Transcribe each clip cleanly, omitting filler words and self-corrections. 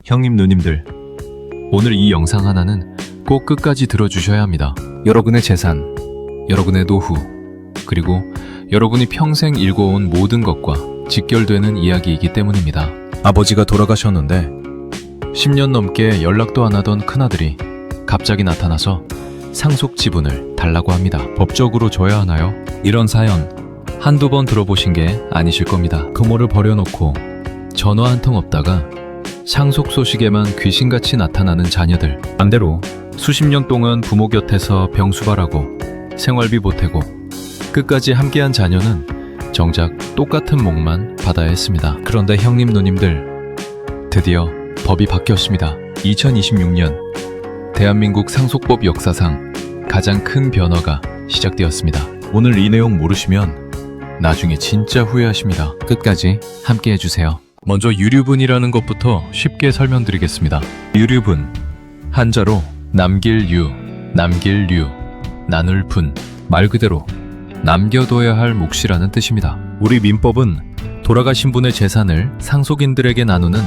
형님 누님들, 오늘 이 영상 하나는 꼭 끝까지 들어주셔야 합니다. 여러분의 재산, 여러분의 노후, 그리고 여러분이 평생 일궈온 모든 것과 직결되는 이야기이기 때문입니다. 아버지가 돌아가셨는데 10년 넘게 연락도 안 하던 큰아들이 갑자기 나타나서 상속 지분을 달라고 합니다. 법적으로 줘야 하나요? 이런 사연 한두 번 들어보신 게 아니실 겁니다. 금호를 버려놓고 전화 한 통 없다가 상속 소식에만 귀신같이 나타나는 자녀들, 반대로 수십 년 동안 부모 곁에서 병수발하고 생활비 보태고 끝까지 함께한 자녀는 정작 똑같은 몫만 받아야 했습니다. 그런데 형님 누님들, 드디어 법이 바뀌었습니다. 2026년 대한민국 상속법 역사상 가장 큰 변화가 시작되었습니다. 오늘 이 내용 모르시면 나중에 진짜 후회하십니다. 끝까지 함께 해주세요. 먼저 유류분이라는 것부터 쉽게 설명드리겠습니다. 유류분, 한자로 남길 유, 남길 류, 나눌 분, 말 그대로 남겨둬야 할 몫이라는 뜻입니다. 우리 민법은 돌아가신 분의 재산을 상속인들에게 나누는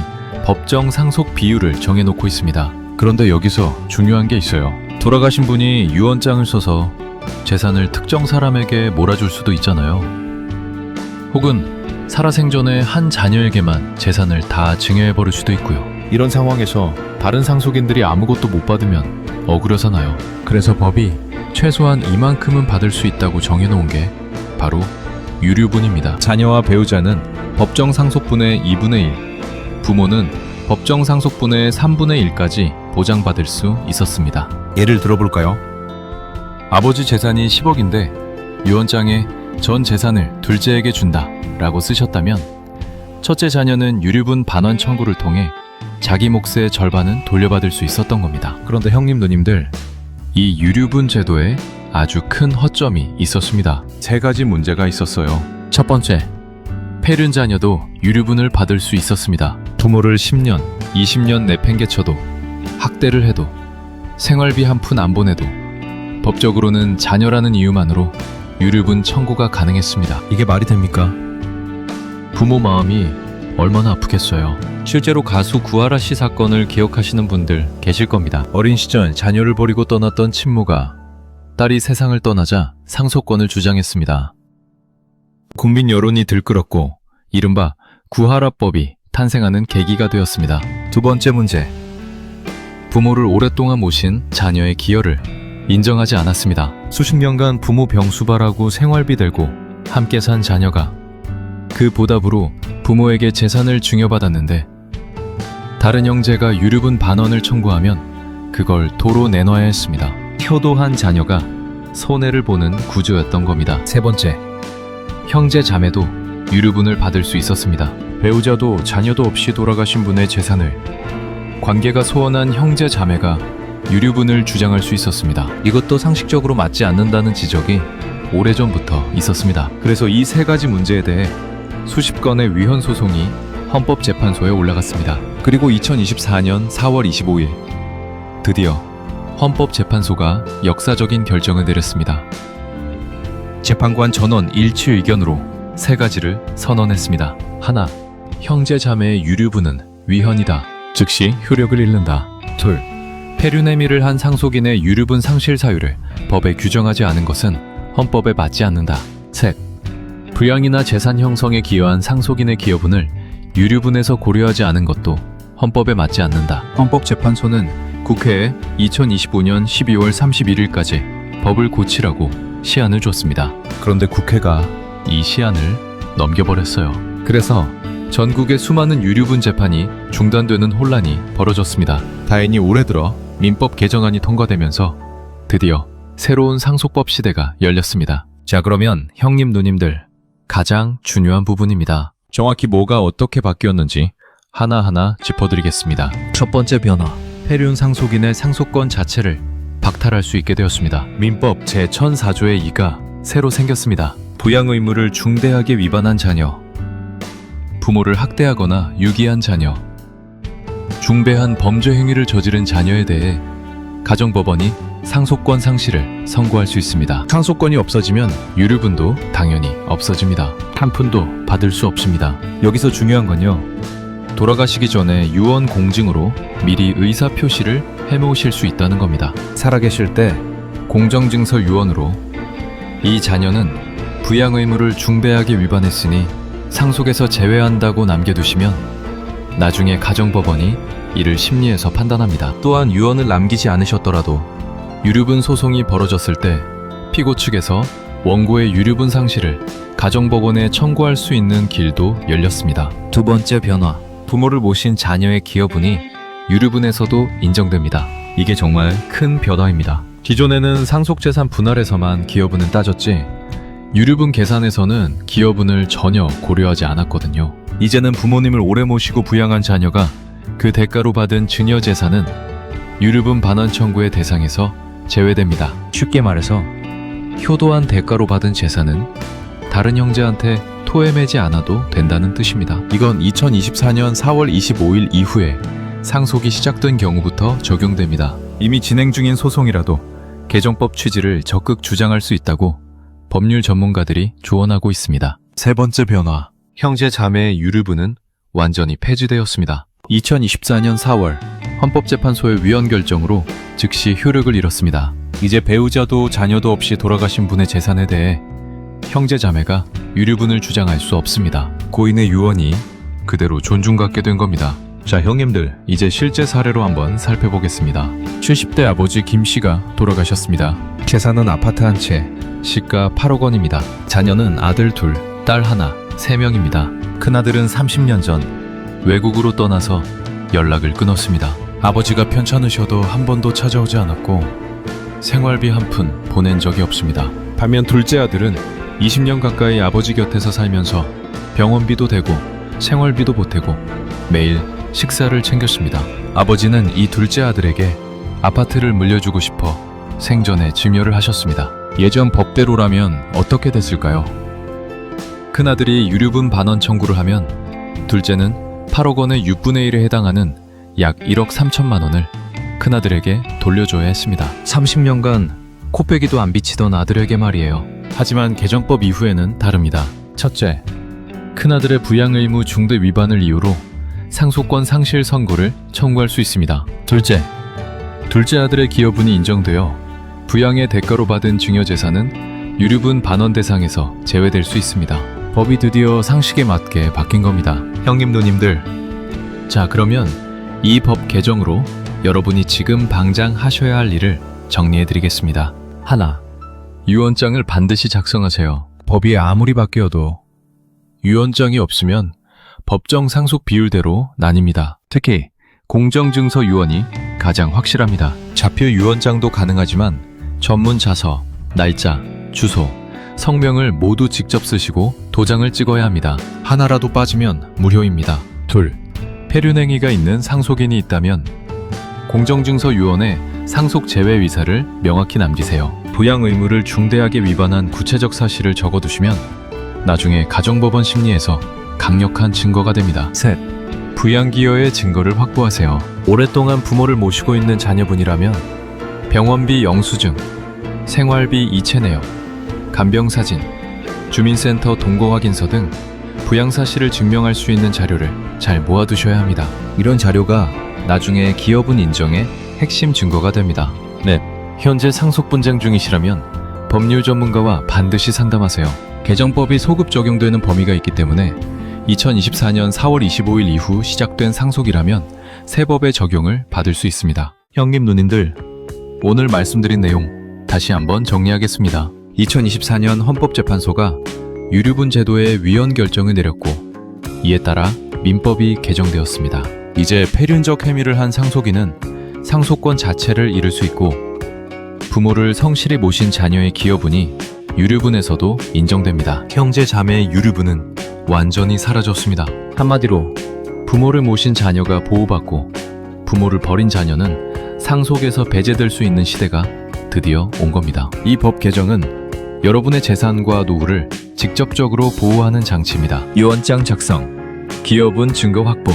법정 상속 비율을 정해놓고 있습니다. 그런데 여기서 중요한 게 있어요. 돌아가신 분이 유언장을 써서 재산을 특정 사람에게 몰아줄 수도 있잖아요. 혹은 살아생전에 한 자녀에게만 재산을 다 증여해버릴 수도 있고요. 이런 상황에서 다른 상속인들이 아무것도 못 받으면 억울하잖아요. 그래서 법이 최소한 이만큼은 받을 수 있다고 정해놓은 게 바로 유류분입니다. 자녀와 배우자는 법정 상속분의 2분의 1, 부모는 법정 상속분의 3분의 1까지 보장받을 수 있었습니다. 예를 들어볼까요? 아버지 재산이 10억인데 유언장에 전 재산을 둘째에게 준다 라고 쓰셨다면 첫째 자녀는 유류분 반환 청구를 통해 자기 몫의 절반은 돌려받을 수 있었던 겁니다. 그런데 형님 누님들, 이 유류분 제도에 아주 큰 허점이 있었습니다. 3가지 문제가 있었어요. 첫 번째, 폐륜 자녀도 유류분을 받을 수 있었습니다. 부모를 10년, 20년 내팽개쳐도, 학대를 해도, 생활비 한 푼 안 보내도 법적으로는 자녀라는 이유만으로 유류분 청구가 가능했습니다. 이게 말이 됩니까? 부모 마음이 얼마나 아프겠어요. 실제로 가수 구하라 씨 사건을 기억하시는 분들 계실 겁니다. 어린 시절 자녀를 버리고 떠났던 친모가 딸이 세상을 떠나자 상속권을 주장했습니다. 국민 여론이 들끓었고 이른바 구하라법이 탄생하는 계기가 되었습니다. 두 번째 문제, 부모를 오랫동안 모신 자녀의 기여를 인정하지 않았습니다. 수십 년간 부모 병수발하고 생활비 대고 함께 산 자녀가 그 보답으로 부모에게 재산을 증여받았는데 다른 형제가 유류분 반환을 청구하면 그걸 도로 내놔야 했습니다. 효도한 자녀가 손해를 보는 구조였던 겁니다. 세 번째, 형제 자매도 유류분을 받을 수 있었습니다. 배우자도 자녀도 없이 돌아가신 분의 재산을 관계가 소원한 형제 자매가 유류분을 주장할 수 있었습니다. 이것도 상식적으로 맞지 않는다는 지적이 오래전부터 있었습니다. 그래서 이 3가지 문제에 대해 수십 건의 위헌 소송이 헌법재판소에 올라갔습니다. 그리고 2024년 4월 25일 드디어 헌법재판소가 역사적인 결정을 내렸습니다. 재판관 전원 일치 의견으로 3가지를 선언했습니다. 하나, 형제 자매의 유류분은 위헌이다. 즉시 효력을 잃는다. 둘, 폐륜 행위를 한 상속인의 유류분 상실 사유를 법에 규정하지 않은 것은 헌법에 맞지 않는다. 셋, 부양이나 재산 형성에 기여한 상속인의 기여분을 유류분에서 고려하지 않은 것도 헌법에 맞지 않는다. 헌법재판소는 국회에 2025년 12월 31일까지 법을 고치라고 시한을 줬습니다. 그런데 국회가 이 시한을 넘겨버렸어요. 그래서 전국의 수많은 유류분 재판이 중단되는 혼란이 벌어졌습니다. 다행히 올해 들어 민법 개정안이 통과되면서 드디어 새로운 상속법 시대가 열렸습니다. 자, 그러면 형님 누님들, 가장 중요한 부분입니다. 정확히 뭐가 어떻게 바뀌었는지 하나하나 짚어드리겠습니다. 첫 번째 변화, 폐륜 상속인의 상속권 자체를 박탈할 수 있게 되었습니다. 민법 제1004조의 2가 새로 생겼습니다. 부양 의무를 중대하게 위반한 자녀, 부모를 학대하거나 유기한 자녀, 중대한 범죄 행위를 저지른 자녀에 대해 가정법원이 상속권 상실을 선고할 수 있습니다. 상속권이 없어지면 유류분도 당연히 없어집니다. 한 푼도 받을 수 없습니다. 여기서 중요한 건요, 돌아가시기 전에 유언 공증으로 미리 의사 표시를 해놓으실 수 있다는 겁니다. 살아계실 때 공정증서 유언으로 이 자녀는 부양 의무를 중대하게 위반했으니 상속에서 제외한다고 남겨두시면 나중에 가정법원이 이를 심리해서 판단합니다. 또한 유언을 남기지 않으셨더라도 유류분 소송이 벌어졌을 때 피고 측에서 원고의 유류분 상실을 가정법원에 청구할 수 있는 길도 열렸습니다. 두 번째 변화, 부모를 모신 자녀의 기여분이 유류분에서도 인정됩니다. 이게 정말 큰 변화입니다. 기존에는 상속재산 분할에서만 기여분은 따졌지 유류분 계산에서는 기여분을 전혀 고려하지 않았거든요. 이제는 부모님을 오래 모시고 부양한 자녀가 그 대가로 받은 증여재산은 유류분 반환 청구의 대상에서 제외됩니다. 쉽게 말해서 효도한 대가로 받은 재산은 다른 형제한테 토해매지 않아도 된다는 뜻입니다. 이건 2024년 4월 25일 이후에 상속이 시작된 경우부터 적용됩니다. 이미 진행 중인 소송이라도 개정법 취지를 적극 주장할 수 있다고 법률 전문가들이 조언하고 있습니다. 세 번째 변화, 형제 자매의 유류분은 완전히 폐지되었습니다. 2024년 4월 헌법재판소의 위헌 결정으로 즉시 효력을 잃었습니다. 이제 배우자도 자녀도 없이 돌아가신 분의 재산에 대해 형제 자매가 유류분을 주장할 수 없습니다. 고인의 유언이 그대로 존중받게 된 겁니다. 자, 형님들, 이제 실제 사례로 한번 살펴보겠습니다. 70대 아버지 김 씨가 돌아가셨습니다. 재산은 아파트 한 채, 시가 8억 원입니다. 자녀는 아들 둘, 딸 하나, 3명입니다. 큰아들은 30년 전 외국으로 떠나서 연락을 끊었습니다. 아버지가 편찮으셔도 한 번도 찾아오지 않았고 생활비 한 푼 보낸 적이 없습니다. 반면 둘째 아들은 20년 가까이 아버지 곁에서 살면서 병원비도 대고 생활비도 보태고 매일 식사를 챙겼습니다. 아버지는 이 둘째 아들에게 아파트를 물려주고 싶어 생전에 증여를 하셨습니다. 예전 법대로라면 어떻게 됐을까요? 큰아들이 유류분 반환 청구를 하면 둘째는 8억 원의 6분의 1에 해당하는 약 1억 3천만 원을 큰아들에게 돌려줘야 했습니다. 30년간 코빼기도 안 비치던 아들에게 말이에요. 하지만 개정법 이후에는 다릅니다. 첫째, 큰아들의 부양 의무 중대 위반을 이유로 상속권 상실 선고를 청구할 수 있습니다. 둘째 아들의 기여분이 인정되어 부양의 대가로 받은 증여재산은 유류분 반환 대상에서 제외될 수 있습니다. 법이 드디어 상식에 맞게 바뀐 겁니다. 형님 누님들, 자, 그러면 이 법 개정으로 여러분이 지금 당장 하셔야 할 일을 정리해드리겠습니다. 하나, 유언장을 반드시 작성하세요. 법이 아무리 바뀌어도 유언장이 없으면 법정 상속 비율대로 나뉩니다. 특히 공정증서 유언이 가장 확실합니다. 좌표 유언장도 가능하지만 전문 자서, 날짜, 주소, 성명을 모두 직접 쓰시고 도장을 찍어야 합니다. 하나라도 빠지면 무효입니다. 둘, 폐륜행위가 있는 상속인이 있다면 공정증서 유언에 상속 제외 의사를 명확히 남기세요. 부양 의무를 중대하게 위반한 구체적 사실을 적어두시면 나중에 가정법원 심리에서 강력한 증거가 됩니다. 셋, 부양 기여의 증거를 확보하세요. 오랫동안 부모를 모시고 있는 자녀분이라면 병원비 영수증, 생활비 이체 내역, 간병사진, 주민센터 동거확인서 등 부양 사실을 증명할 수 있는 자료를 잘 모아두셔야 합니다. 이런 자료가 나중에 기여분 인정의 핵심 증거가 됩니다. 넷, 현재 상속 분쟁 중이시라면 법률 전문가와 반드시 상담하세요. 개정법이 소급 적용되는 범위가 있기 때문에 2024년 4월 25일 이후 시작된 상속이라면 새 법의 적용을 받을 수 있습니다. 형님 누님들, 오늘 말씀드린 내용 다시 한번 정리하겠습니다. 2024년 헌법재판소가 유류분 제도의 위헌 결정을 내렸고 이에 따라 민법이 개정되었습니다. 이제 폐륜적 행위를 한 상속인은 상속권 자체를 잃을 수 있고 부모를 성실히 모신 자녀의 기여분이 유류분에서도 인정됩니다. 형제 자매의 유류분은 완전히 사라졌습니다. 한마디로 부모를 모신 자녀가 보호받고 부모를 버린 자녀는 상속에서 배제될 수 있는 시대가 드디어 온 겁니다. 이 법 개정은 여러분의 재산과 노후를 직접적으로 보호하는 장치입니다. 유언장 작성, 기여분 증거 확보,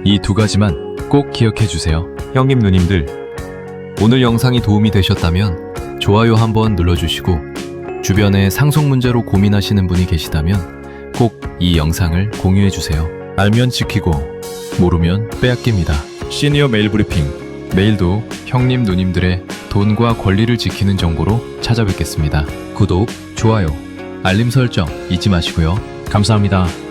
이 두 가지만 꼭 기억해 주세요. 형님 누님들, 오늘 영상이 도움이 되셨다면 좋아요 한번 눌러주시고 주변에 상속 문제로 고민하시는 분이 계시다면 꼭 이 영상을 공유해 주세요. 알면 지키고 모르면 빼앗깁니다. 시니어 메일 브리핑. 메일도 형님 누님들의 돈과 권리를 지키는 정보로 찾아뵙겠습니다. 구독, 좋아요, 알림 설정 잊지 마시고요. 감사합니다.